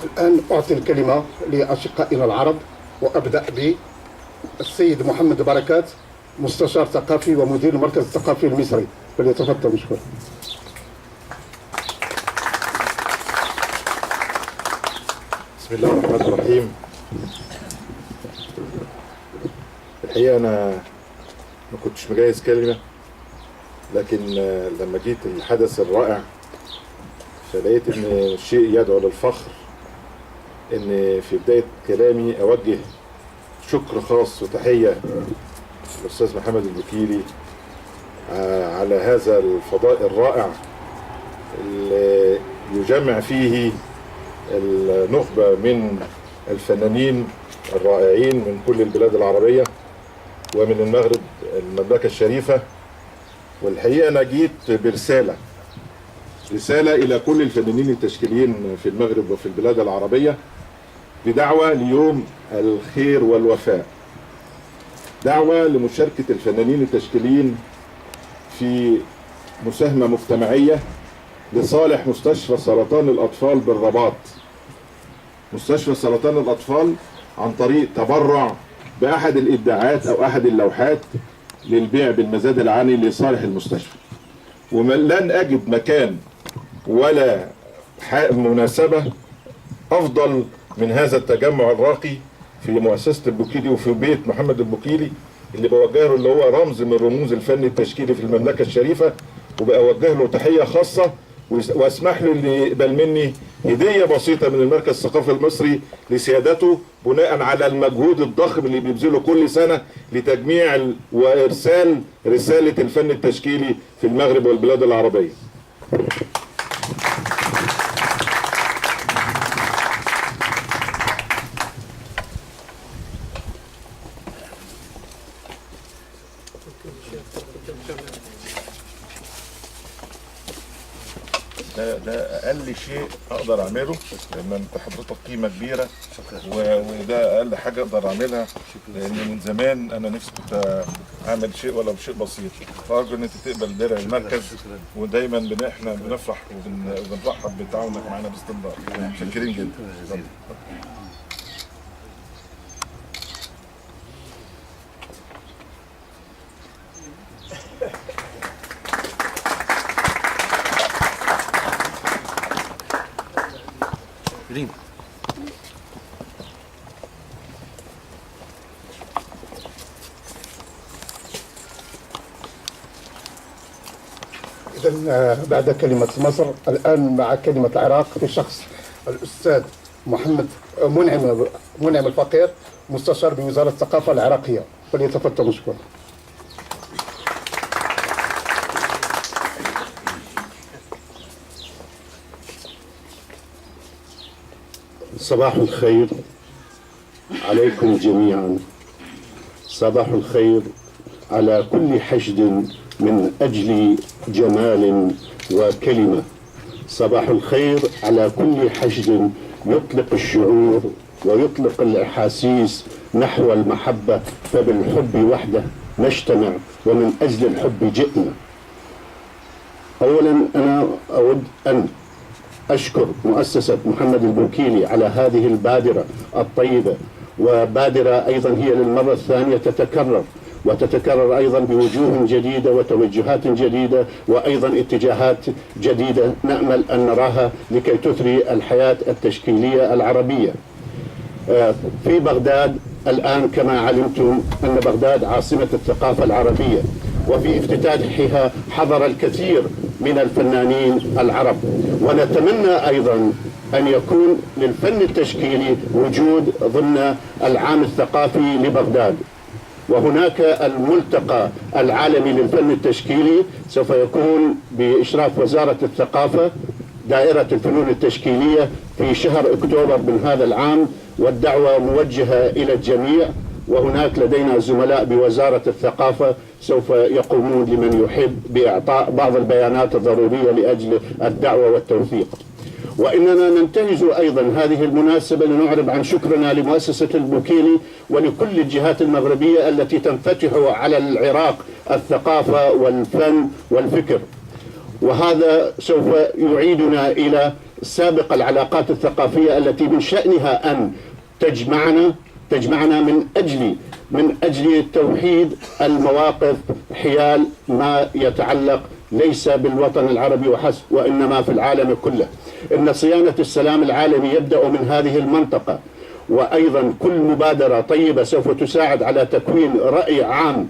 الآن أعطي الكلمة لأشقائنا العرب، وأبدأ بالسيد محمد بركات، مستشار ثقافي ومدير المركز الثقافي المصري، فليتفضل مشكور. بسم الله الرحمن الرحيم. الحقيقة أنا ما كنتش مجهز كلمة، لكن لما جيت الحدث الرائع فلقيت إن شيء يدعو للفخر إن في بداية كلامي أوجه شكر خاص وتحية للأستاذ محمد البكيلي على هذا الفضاء الرائع اللي يجمع فيه النخبة من الفنانين الرائعين من كل البلاد العربية ومن المغرب المملكة الشريفة. والحقيقة أنا جيت برسالة إلى كل الفنانين التشكيليين في المغرب وفي البلاد العربية بدعوة ليوم الخير والوفاء، دعوة لمشاركة الفنانين التشكيليين في مساهمة مجتمعية لصالح مستشفى سرطان الأطفال بالرباط. مستشفى سرطان الأطفال عن طريق تبرع بأحد الإبداعات أو أحد اللوحات للبيع بالمزاد العالي لصالح المستشفى. ولن أجد مكان ولا مناسبة أفضل من هذا التجمع الراقي في مؤسسة البكيلي وفي بيت محمد البكيلي اللي بوجه له، اللي هو رمز من رموز الفن التشكيلي في المملكة الشريفة، وبأوجه له تحية خاصة، واسمح له اللي يقبل مني هدية بسيطة من المركز الثقافي المصري لسيادته بناء على المجهود الضخم اللي بيبذله كل سنة لتجميع وإرسال رسالة الفن التشكيلي في المغرب والبلاد العربية. ده اقل شيء اقدر اعمله، لان انت حضرتك قيمه كبيره وده اقل حاجه اقدر اعملها، لان من زمان انا نفسي كنت اعمل شيء ولو شيء بسيط. فارجو ان انت تقبل درع المركز، ودايما احنا بنفرح وبنرحب بتعاونك معانا باستمرار. شاكرين جدا. إذن بعد كلمة مصر الآن مع كلمة العراق في شخص الأستاذ محمد منعم الفقير، مستشار بوزارة الثقافة العراقية، فليتفضل مشكور. صباح الخير عليكم جميعا، صباح الخير على كل حشد من أجل جمال وكلمة، صباح الخير على كل حشد يطلق الشعور ويطلق الأحاسيس نحو المحبة، فبالحب وحده نجتمع ومن أجل الحب جئنا. أولا أنا أود أن أشكر مؤسسة محمد البكيلي على هذه البادرة الطيبة، وبادرة أيضا هي للمرة الثانية وتتكرر أيضا بوجوه جديدة وتوجهات جديدة وأيضا اتجاهات جديدة نأمل أن نراها لكي تثري الحياة التشكيلية العربية. في بغداد الآن كما علمتم أن بغداد عاصمة الثقافة العربية، وفي افتتاحها حضر الكثير من الفنانين العرب، ونتمنى أيضا أن يكون للفن التشكيلي وجود ضمن العام الثقافي لبغداد. وهناك الملتقى العالمي للفن التشكيلي سوف يكون بإشراف وزارة الثقافة دائرة الفنون التشكيلية في شهر أكتوبر من هذا العام، والدعوة موجهة إلى الجميع. وهناك لدينا زملاء بوزارة الثقافة سوف يقومون لمن يحب بإعطاء بعض البيانات الضرورية لأجل الدعوة والتوثيق. وإننا ننتهز أيضا هذه المناسبة لنعرب عن شكرنا لمؤسسة البكيلي ولكل الجهات المغربية التي تنفتح على العراق الثقافة والفن والفكر، وهذا سوف يعيدنا إلى سابق العلاقات الثقافية التي من شأنها أن تجمعنا من أجل توحيد المواقف حيال ما يتعلق ليس بالوطن العربي وحسب وإنما في العالم كله. إن صيانة السلام العالمي يبدأ من هذه المنطقة، وأيضا كل مبادرة طيبة سوف تساعد على تكوين رأي عام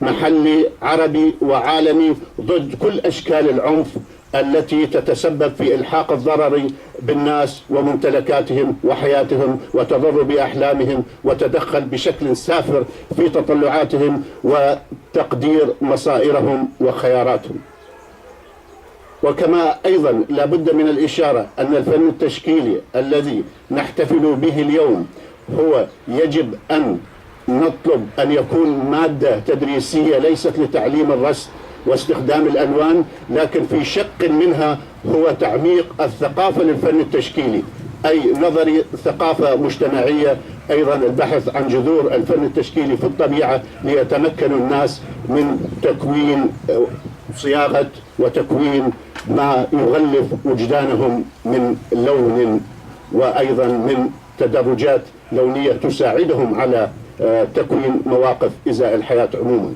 محلي عربي وعالمي ضد كل أشكال العنف التي تتسبب في إلحاق الضرر بالناس وممتلكاتهم وحياتهم وتضر بأحلامهم وتدخل بشكل سافر في تطلعاتهم وتقدير مصائرهم وخياراتهم. وكما أيضا لابد من الإشارة أن الفن التشكيلي الذي نحتفل به اليوم هو يجب أن نطلب أن يكون مادة تدريسية ليست لتعليم الرسم واستخدام الألوان، لكن في شق منها هو تعميق الثقافة للفن التشكيلي، أي نظري ثقافة مجتمعية، أيضا البحث عن جذور الفن التشكيلي في الطبيعة ليتمكن الناس من تكوين صياغة وتكوين ما يغلف وجدانهم من لون وأيضا من تدرجات لونية تساعدهم على تكوين مواقف إزاء الحياة عموما.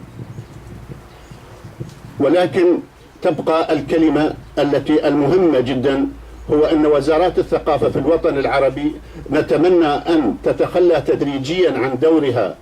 ولكن تبقى الكلمة التي المهمة جدا، هو أن وزارات الثقافة في الوطن العربي نتمنى أن تتخلى تدريجيا عن دورها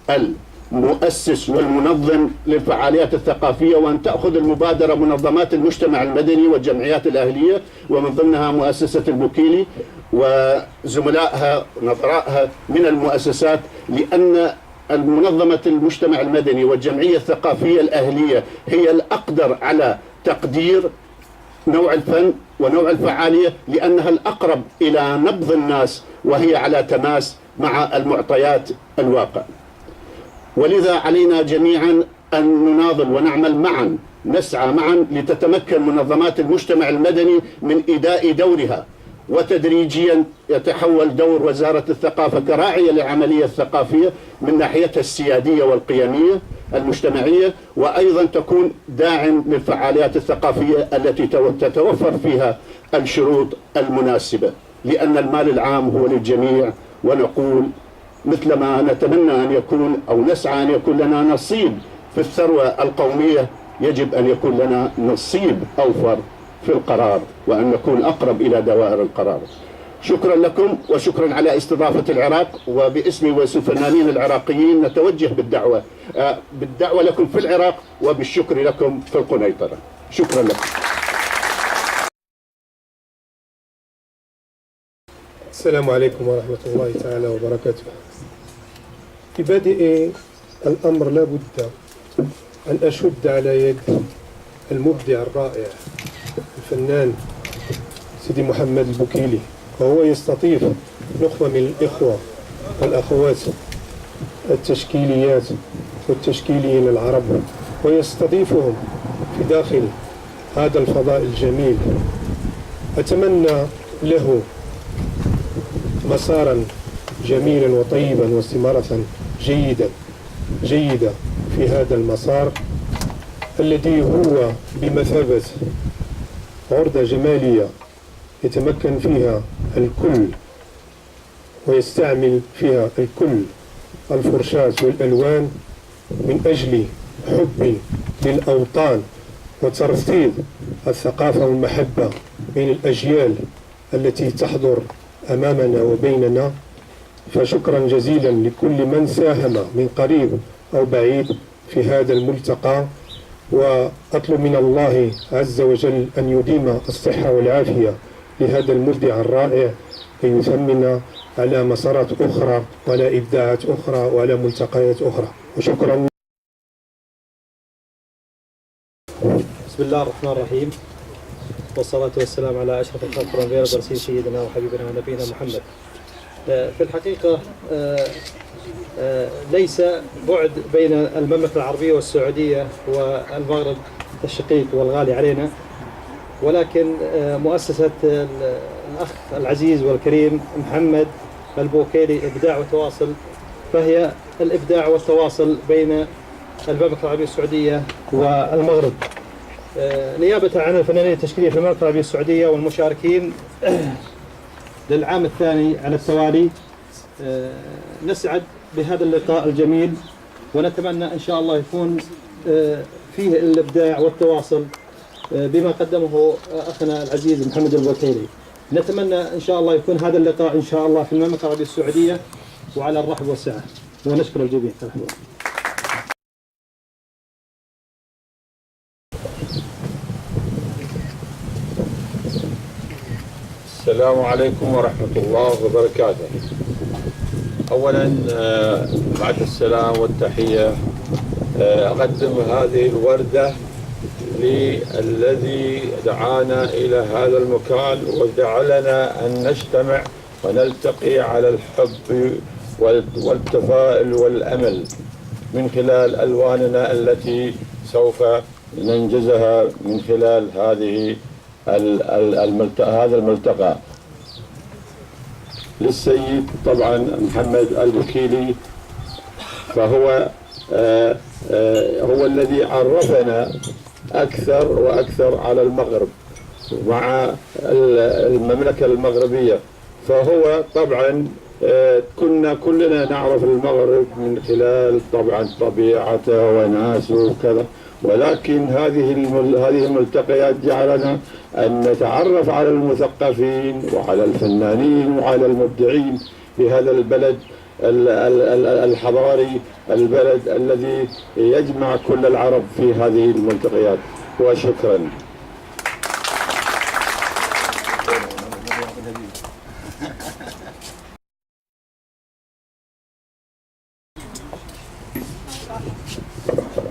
المؤسس والمنظم للفعاليات الثقافية، وأن تأخذ المبادرة منظمات المجتمع المدني والجمعيات الأهلية، ومن ضمنها مؤسسة البوكيلي وزملائها نظرائها من المؤسسات، لأن المنظمة المجتمع المدني والجمعية الثقافية الأهلية هي الأقدر على تقدير نوع الفن ونوع الفعالية، لأنها الأقرب إلى نبض الناس وهي على تماس مع المعطيات الواقع. ولذا علينا جميعا أن نناضل ونعمل معا، نسعى معا لتتمكن منظمات المجتمع المدني من إداء دورها، وتدريجيا يتحول دور وزارة الثقافة كراعية للعملية الثقافية من ناحيتها السيادية والقيمية المجتمعية، وأيضا تكون داعم للفعاليات الثقافية التي تتوفر فيها الشروط المناسبة، لأن المال العام هو للجميع. ونقول مثلما نتمنى أن يكون أو نسعى أن يكون لنا نصيب في الثروة القومية، يجب أن يكون لنا نصيب أوفر في القرار، وأن نكون أقرب إلى دوائر القرار. شكرا لكم وشكرا على استضافة العراق، وباسمي واسم الفنانين العراقيين نتوجه بالدعوة لكم في العراق وبالشكر لكم في القنيطرة. شكرا لكم. السلام عليكم ورحمة الله تعالى وبركاته. في بادئ الأمر لا بد أن أشد على يد المبدع الرائع الفنان سيدي محمد البوكيلي، وهو يستضيف نخبة من الإخوة والأخوات التشكيليات والتشكيليين العرب، ويستضيفهم في داخل هذا الفضاء الجميل. أتمنى له مسارا جميلا وطيبا واستمارة جيدة في هذا المسار الذي هو بمثابة عرضة جمالية يتمكن فيها الكل ويستعمل فيها الكل الفرشاة والألوان من أجل حب للأوطان وترفيض الثقافة والمحبة بين الأجيال التي تحضر أمامنا وبيننا. فشكرا جزيلا لكل من ساهم من قريب أو بعيد في هذا الملتقى، وأطلب من الله عز وجل أن يديم الصحة والعافية لهذا المبدع الرائع، ليثمن على مسارات أخرى وعلى إبداعات أخرى وعلى ملتقيات أخرى. وشكرا. بسم الله الرحمن الرحيم، والصلاة والسلام على أشرف الخلق والأنبياء والمرسلين سيدنا وحبيبنا ونبينا محمد. في الحقيقة ليس بعد بين المملكة العربية والسعودية والمغرب الشقيق والغالي علينا، ولكن مؤسسة الأخ العزيز والكريم محمد البوكيلي إبداع وتواصل، فهي الإبداع والتواصل بين المملكة العربية السعودية والمغرب. نيابة عن الفنانين التشكيلية في المملكة العربية السعودية والمشاركين للعام الثاني على التوالي، نسعد بهذا اللقاء الجميل، ونتمنى إن شاء الله يكون فيه الإبداع والتواصل بما قدمه أخنا العزيز محمد البوكيلي. نتمنى إن شاء الله يكون هذا اللقاء إن شاء الله في المملكة العربية السعودية وعلى الرحب والسعة، ونشكر الجميع. السلام عليكم ورحمة الله وبركاته. أولا بعد السلام والتحية أقدم هذه الوردة للذي دعانا إلى هذا المكان وجعلنا أن نجتمع ونلتقي على الحب والتفاؤل والأمل من خلال ألواننا التي سوف ننجزها من خلال هذا الملتقى. للسيد طبعا محمد البوكيلي، فهو هو الذي عرفنا أكثر وأكثر على المغرب مع المملكة المغربية. فهو طبعا كنا كلنا نعرف المغرب من خلال طبعا طبيعته وناسه وكذا، ولكن هذه الملتقيات جعلنا أن نتعرف على المثقفين وعلى الفنانين وعلى المبدعين في هذا البلد الحضاري، البلد الذي يجمع كل العرب في هذه الملتقيات. وشكرا.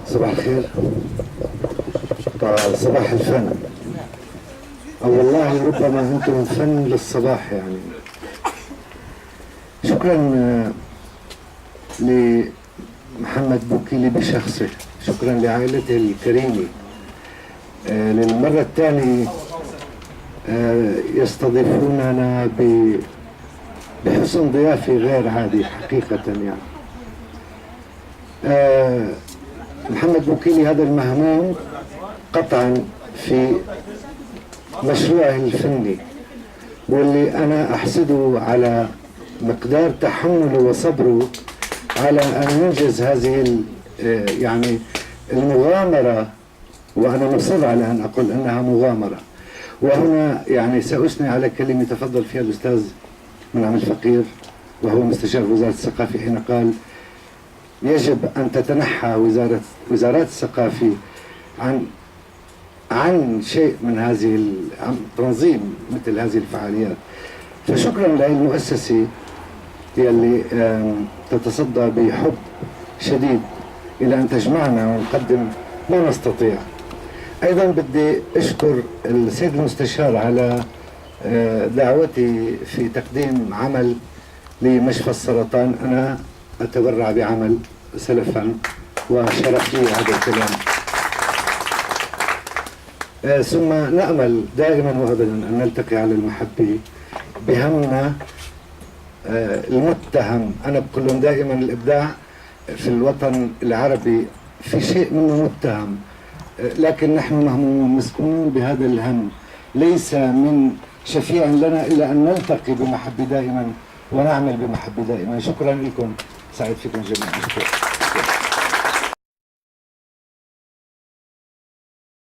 صباح الخير، صباح الفن، أو والله ربما أنتم فن للصباح يعني. شكرا لمحمد بوكيلي بشخصه، شكرا لعائلته الكريمة، للمرة الثانية يستضيفوننا بحسن ضيافة غير عادي حقيقة يعني. محمد بوكيلي هذا المهموم قطعا في مشروعه الفني، واللي أنا أحسده على مقدار تحمله وصبره على أن ينجز هذه يعني المغامرة، وأنا مصر على أن أقول أنها مغامرة. وهنا يعني سأثني على كلمة تفضل فيها الأستاذ منعم الفقير وهو مستشار وزارة الثقافة، حين قال يجب أن تتنحى وزارات الثقافة عن شيء من هذه تنظيم مثل هذه الفعاليات. فشكرا للمؤسسة يلي تتصدى بحب شديد إلى أن تجمعنا ونقدم ما نستطيع. أيضا بدي أشكر السيد المستشار على دعوتي في تقديم عمل لمشفى السرطان. أنا أتبرع بعمل سلفا وشرف لي هذا الكلام. ثم نأمل دائما وأبدا أن نلتقي على المحبة بهمنا المتهم. أنا بقول لهم دائما الإبداع في الوطن العربي في شيء منه متهم، لكن نحن مهمومون مسكونون بهذا الهم، ليس من شفيع لنا إلا أن نلتقي بمحبة دائما ونعمل بمحبة دائما. شكرا لكم، سعيد فيكم جميعا.